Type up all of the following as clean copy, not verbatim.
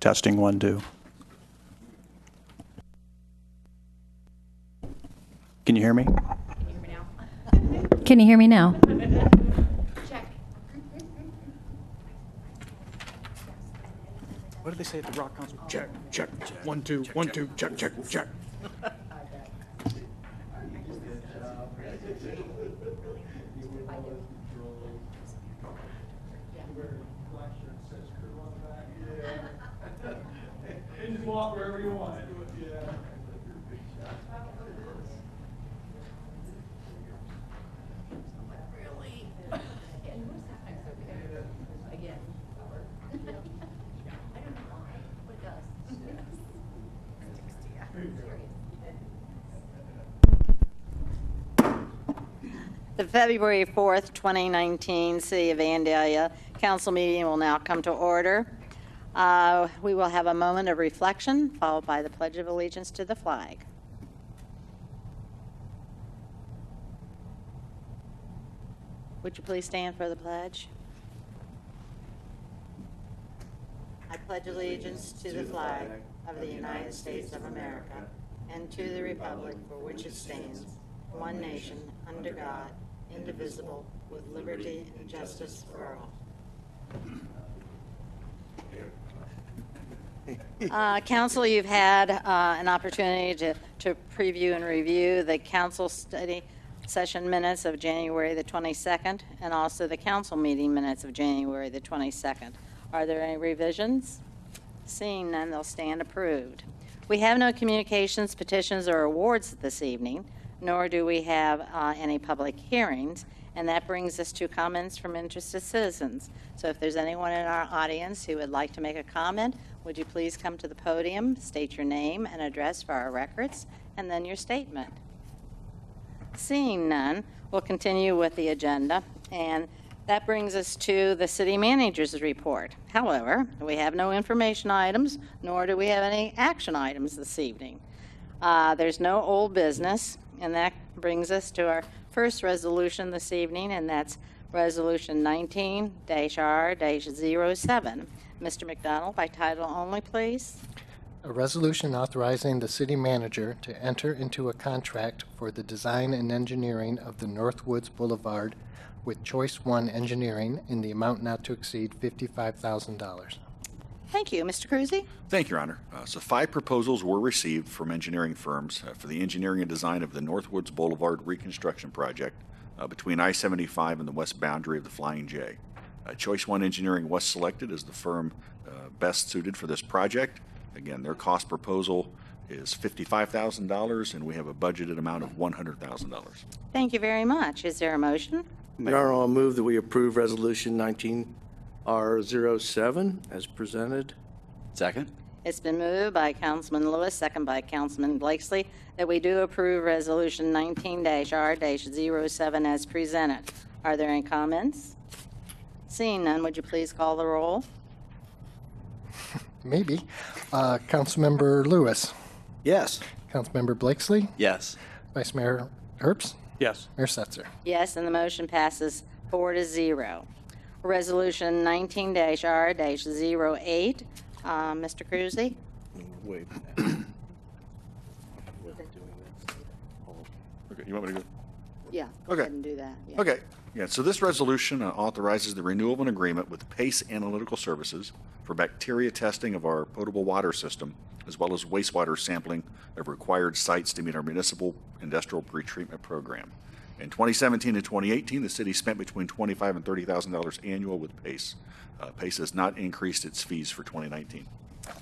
Testing 1, 2. Can you hear me? Can you hear me now? Check. What did they say at the rock concert? Check, check, 1, 2, 1, 2, check, check, check. And just walk wherever you want. Yeah. Really? Again. I don't know why, but it does. The February 4th, 2019 City of Vandalia Council meeting will now come to order. We will have a moment of reflection, followed by the Pledge of Allegiance to the flag. Would you please stand for the pledge? I pledge allegiance to the flag of the United States of America and to the republic for which it stands, one nation, under God, indivisible, with liberty and justice for all. Council, you've had an opportunity to preview and review the council study session minutes of January the 22nd and also the council meeting minutes of January the 22nd. Are there any revisions? Seeing none, they'll stand approved. We have no communications, petitions, or awards this evening, nor do we have any public hearings, and that brings us to comments from interested citizens. So if there's anyone in our audience who would like to make a comment, would you please come to the podium, state your name and address for our records, and then your statement. Seeing none, we'll continue with the agenda, and that brings us to the city manager's report. However, we have no information items, nor do we have any action items this evening. There's no old business, and that brings us to our first resolution this evening, and that's Resolution 19-R-07. Mr. McDonald, by title only, please. A resolution authorizing the city manager to enter into a contract for the design and engineering of the Northwoods Boulevard with Choice One Engineering in the amount not to exceed $55,000. Thank you. Mr. Cruzy? Thank you, Your Honor. So 5 proposals were received from engineering firms for the engineering and design of the Northwoods Boulevard reconstruction project between I-75 and the west boundary of the Flying J. Choice One Engineering was selected as the firm best suited for this project. Again, their cost proposal is $55,000, and we have a budgeted amount of $100,000. Thank you very much. Is there a motion? Your Honor, I'll move that we approve Resolution 19-R-07 as presented. Second. It's been moved by Councilman Lewis, second by Councilman Blakesley, that we do approve Resolution 19-R-07 as presented. Are there any comments? Seeing none, would you please call the roll? Maybe. Councilmember Lewis. Yes. Councilmember Blakesley. Yes. Vice Mayor Herbst. Yes. Mayor Setzer. Yes, and the motion passes 4-0. Resolution 19-R-08. Mr. Cruzy? Wait. Okay, you want me to go? Yeah, go Okay. ahead and do that. Yeah. Okay. Yeah, so this resolution authorizes the renewal of an agreement with Pace Analytical Services for bacteria testing of our potable water system, as well as wastewater sampling of required sites to meet our municipal industrial pretreatment program. In 2017 and 2018, the city spent between $25,000 and $30,000 annual with Pace. Pace has not increased its fees for 2019.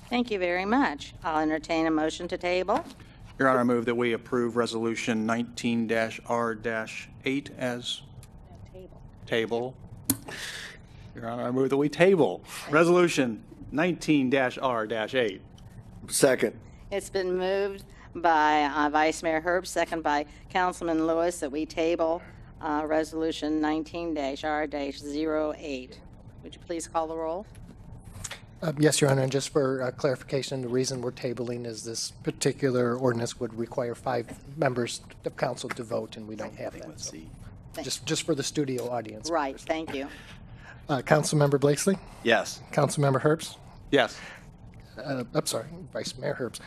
Thank you very much. I'll entertain a motion to table. Your Honor, I move that we approve Resolution 19-R-8 as table. Your Honor, I move that we table Resolution 19-R-8. Second. It's been moved by Vice Mayor Herbst, second by Councilman Lewis, that we table Resolution 19-R-08. Would you please call the roll? Yes, Your Honor, and just for clarification, the reason we're tabling is this particular ordinance would require 5 members of council to vote, and we don't have that. So just for the studio audience. Right, thank you. Councilmember Blakesley. Yes. Councilmember Herbst. Yes. I'm sorry, Vice Mayor Herbst.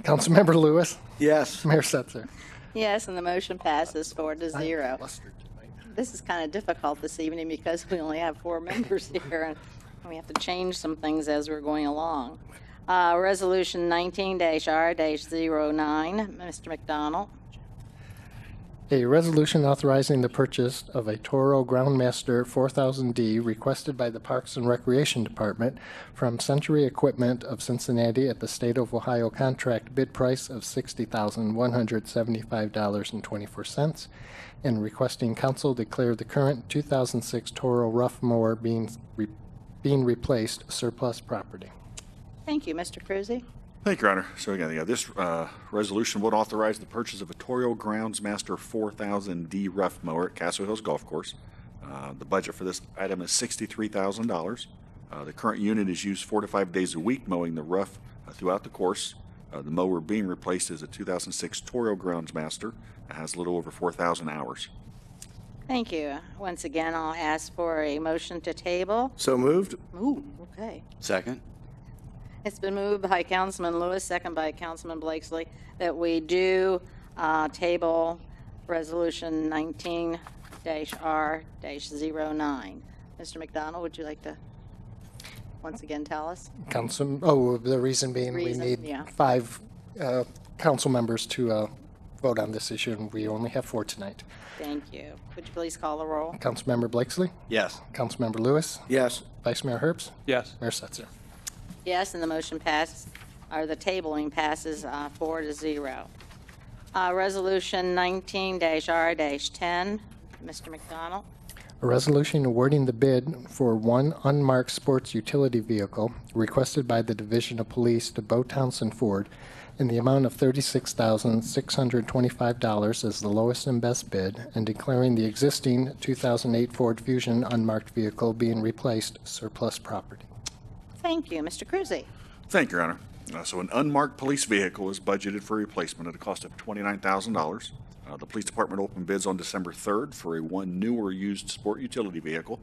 Councilmember Lewis, Yes. Mayor Setzer. Yes, and the motion passes 4-0. I'm flustered tonight. This is kind of difficult this evening because we only have 4 members here, and we have to change some things as we're going along. Resolution 19-R-09, Mr. McDonald. A resolution authorizing the purchase of a Toro Groundmaster 4000D requested by the Parks and Recreation Department from Century Equipment of Cincinnati at the State of Ohio contract bid price of $60,175.24, and requesting council declare the current 2006 Toro rough mower being replaced surplus property. Thank you, Mr. Cruzy. Thank you, Your Honor. So again, this resolution would authorize the purchase of a Toro Groundsmaster 4000D rough mower at Castle Hills Golf Course. The budget for this item is $63,000. The current unit is used 4 to 5 days a week mowing the rough throughout the course. The mower being replaced is a 2006 Toro Groundsmaster. It has a little over 4,000 hours. Thank you. Once again, I'll ask for a motion to table. So moved? Ooh, okay. Second. It's been moved by Councilman Lewis, second by Councilman Blakesley, that we do table Resolution 19-R-09. Mr. McDonald, would you like to once again tell us? The reason being Reason, we need yeah. 5 council members to vote on this issue, and we only have 4 tonight. Thank you. Would you please call the roll? Councilmember Blakesley, Yes. Councilmember Lewis, Yes. Vice Mayor Herbst, Yes. Mayor Setzer. Yes, and the motion passes, or the tabling passes 4-0. Resolution 19-R-10, Mr. McDonald. A resolution awarding the bid for one unmarked sports utility vehicle requested by the Division of Police to Bo Townsend Ford in the amount of $36,625 as the lowest and best bid, and declaring the existing 2008 Ford Fusion unmarked vehicle being replaced surplus property. Thank you. Mr. Cruzy. Thank you, Your Honor. So an unmarked police vehicle is budgeted for replacement at a cost of $29,000. The police department opened bids on December 3rd for one new or used sport utility vehicle.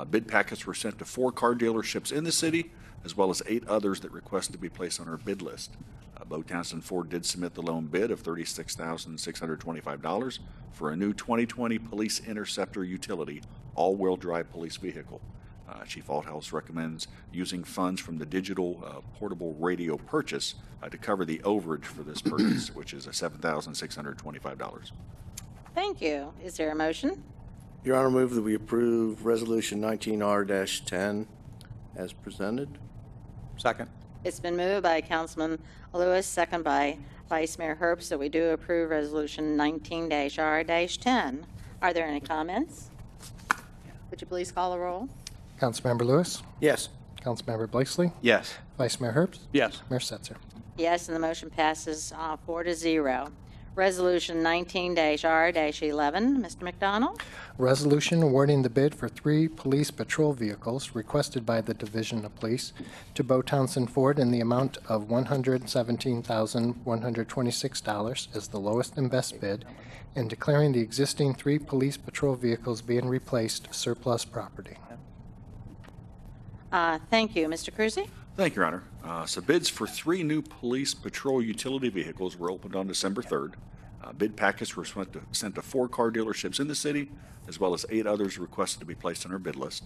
Bid packets were sent to 4 car dealerships in the city, as well as 8 others that requested to be placed on our bid list. Bo Townsend Ford did submit the loan bid of $36,625 for a new 2020 Police Interceptor utility all-wheel drive police vehicle. Chief Althouse recommends using funds from the digital portable radio purchase to cover the overage for this purchase, which is $7,625. Thank you. Is there a motion? Your Honor, move that we approve Resolution 19-R-10 as presented. Second. It's been moved by Councilman Lewis, second by Vice Mayor Herbst, that we do approve Resolution 19-R-10. Are there any comments? Would you please call the roll? Councilmember Lewis, Yes. Councilmember Blakesley, Yes. Vice Mayor Herbst, Yes. Mayor Setzer. Yes, and the motion passes 4-0. Resolution 19-R-11, Mr. McDonald. Resolution awarding the bid for 3 police patrol vehicles requested by the Division of Police to Bo Townsend Ford in the amount of $117,126 as the lowest and best bid, and declaring the existing 3 police patrol vehicles being replaced surplus property. Thank you. Mr. Cruzy? Thank you, Your Honor. So bids for 3 new police patrol utility vehicles were opened on December 3rd. Bid packets were sent to 4 car dealerships in the city, as well as 8 others requested to be placed on our bid list.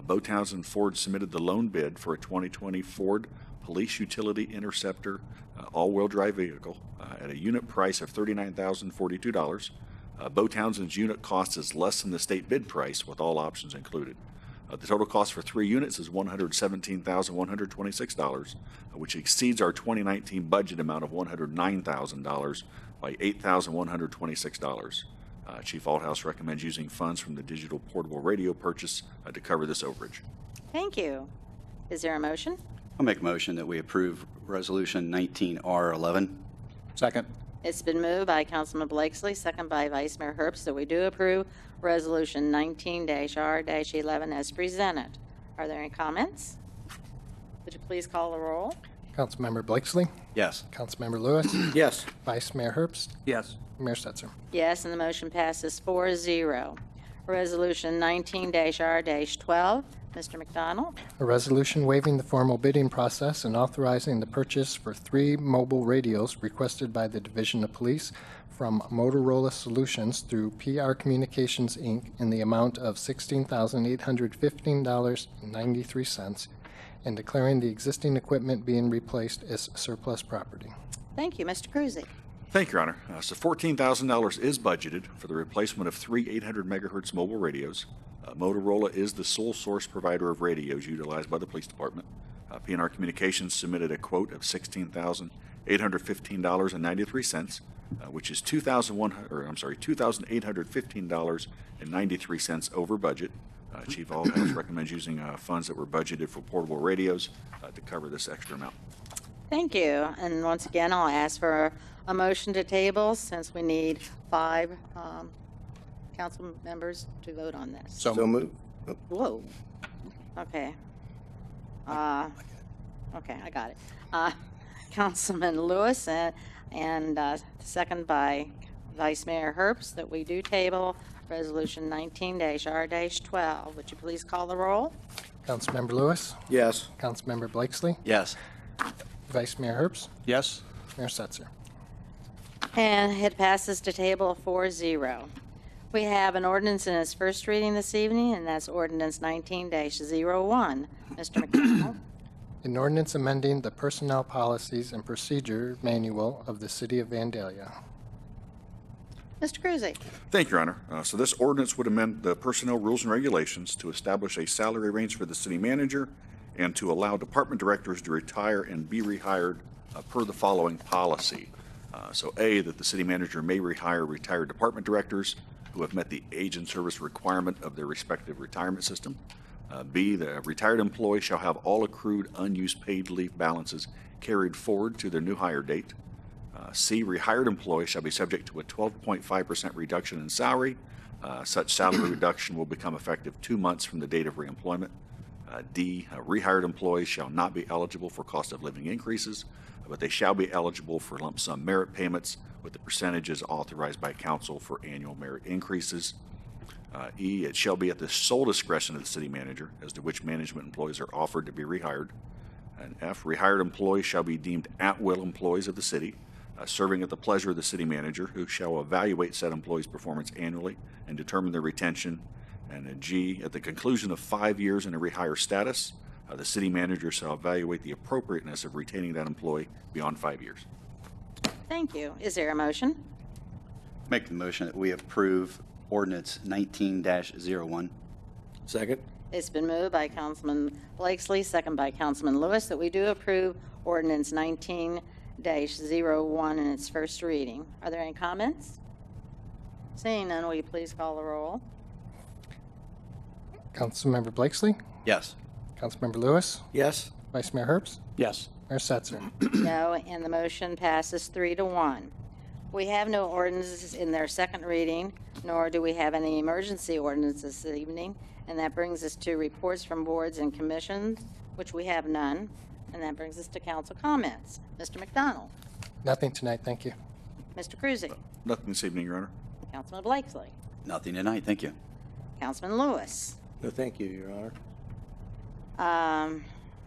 Bo Townsend Ford submitted the loan bid for a 2020 Ford Police Utility Interceptor all-wheel drive vehicle at a unit price of $39,042. Bo Townsend's unit cost is less than the state bid price with all options included. The total cost for 3 units is $117,126, which exceeds our 2019 budget amount of $109,000 by $8,126. Chief Althouse recommends using funds from the digital portable radio purchase to cover this overage. Thank you. Is there a motion? I'll make a motion that we approve Resolution 19-R-11. Second. It's been moved by Councilman Blakesley, second by Vice Mayor Herbst, that we do approve Resolution 19-R-11 as presented. Are there any comments? Would you please call the roll? Councilmember Blakesley, Yes. Councilmember Lewis, Yes. Vice Mayor Herbst, Yes. Mayor Setzer. Yes, and the motion passes 4-0. Resolution 19-R-12, Mr. McDonald? A resolution waiving the formal bidding process and authorizing the purchase for 3 mobile radios requested by the Division of Police from Motorola Solutions through PR Communications, Inc. in the amount of $16,815.93 and declaring the existing equipment being replaced as surplus property. Thank you. Mr. Cruzy? Thank you, Your Honor. So $14,000 is budgeted for the replacement of 3 800 megahertz mobile radios. Motorola is the sole source provider of radios utilized by the police department. P&R Communications submitted a quote of $16,815.93, which is $2,815.93 over budget. Chief Allhouse recommends using funds that were budgeted for portable radios to cover this extra amount. Thank you. And once again, I'll ask for a motion to table since we need 5 council members to vote on this. So moved. Whoa. Okay. Okay, I got it. Councilman Lewis and second by Vice Mayor Herbst that we do table Resolution 19-R-12. Would you please call the roll? Councilmember Lewis? Yes. Councilmember Blakesley? Yes. Vice Mayor Herbst? Yes. Mayor Setzer? And it passes to table 4-0. We have an ordinance in its first reading this evening, and that's ordinance 19-01. Mr. McDonald? An ordinance amending the Personnel Policies and Procedure Manual of the City of Vandalia. Mr. Cruzy? Thank you, Your Honor. So this ordinance would amend the personnel rules and regulations to establish a salary range for the city manager and to allow department directors to retire and be rehired per the following policy. So A, that the city manager may rehire retired department directors who have met the age and service requirement of their respective retirement system. B, the retired employee shall have all accrued unused paid leave balances carried forward to their new hire date. C, rehired employee shall be subject to a 12.5% reduction in salary. Such salary reduction will become effective 2 months from the date of reemployment. D, rehired employees shall not be eligible for cost of living increases, but they shall be eligible for lump sum merit payments with the percentages authorized by council for annual merit increases. E, it shall be at the sole discretion of the city manager as to which management employees are offered to be rehired. And F, rehired employees shall be deemed at-will employees of the city, serving at the pleasure of the city manager, who shall evaluate said employee's performance annually and determine their retention. And G, at the conclusion of 5 years in a rehire status, the city manager shall evaluate the appropriateness of retaining that employee beyond 5 years. Thank you. Is there a motion? Make the motion that we approve ordinance 19-01. Second? It's been moved by Councilman Blakesley, second by Councilman Lewis, that we do approve ordinance 19-01 in its first reading. Are there any comments? Seeing none, will you please call the roll? Councilmember Blakesley? Yes. Councilmember Lewis? Yes. Vice Mayor Herbst? Yes. Mayor Setzer? No, and the motion passes 3-1. We have no ordinances in their second reading, nor do we have any emergency ordinances this evening, and that brings us to reports from boards and commissions, which we have none, and that brings us to council comments. Mr. McDonald? Nothing tonight, thank you. Mr. Cruzy? Nothing this evening, Your Honor. Councilman Blakesley? Nothing tonight, thank you. Councilman Lewis? No, thank you, Your Honor.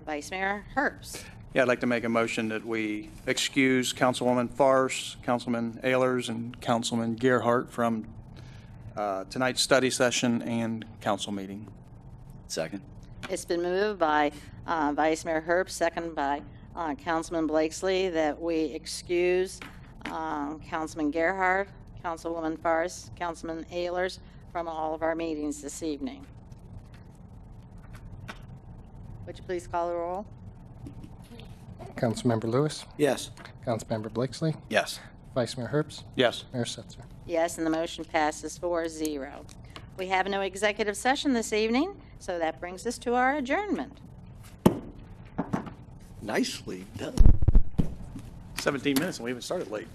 Vice Mayor Herbst? Yeah, I'd like to make a motion that we excuse Councilwoman Farce, Councilman Ehlers, and Councilman Gerhart from tonight's study session and council meeting. Second. It's been moved by Vice Mayor Herbst, second by Councilman Blakesley, that we excuse Councilman Gerhart, Councilwoman Farce, Councilman Ehlers from all of our meetings this evening. Would you please call the roll? Councilmember Lewis? Yes. Councilmember Blakesley? Yes. Vice Mayor Herbst? Yes. Mayor Setzer? Yes, and the motion passes 4-0. We have no executive session this evening, so that brings us to our adjournment. Nicely done. 17 minutes and we even started late.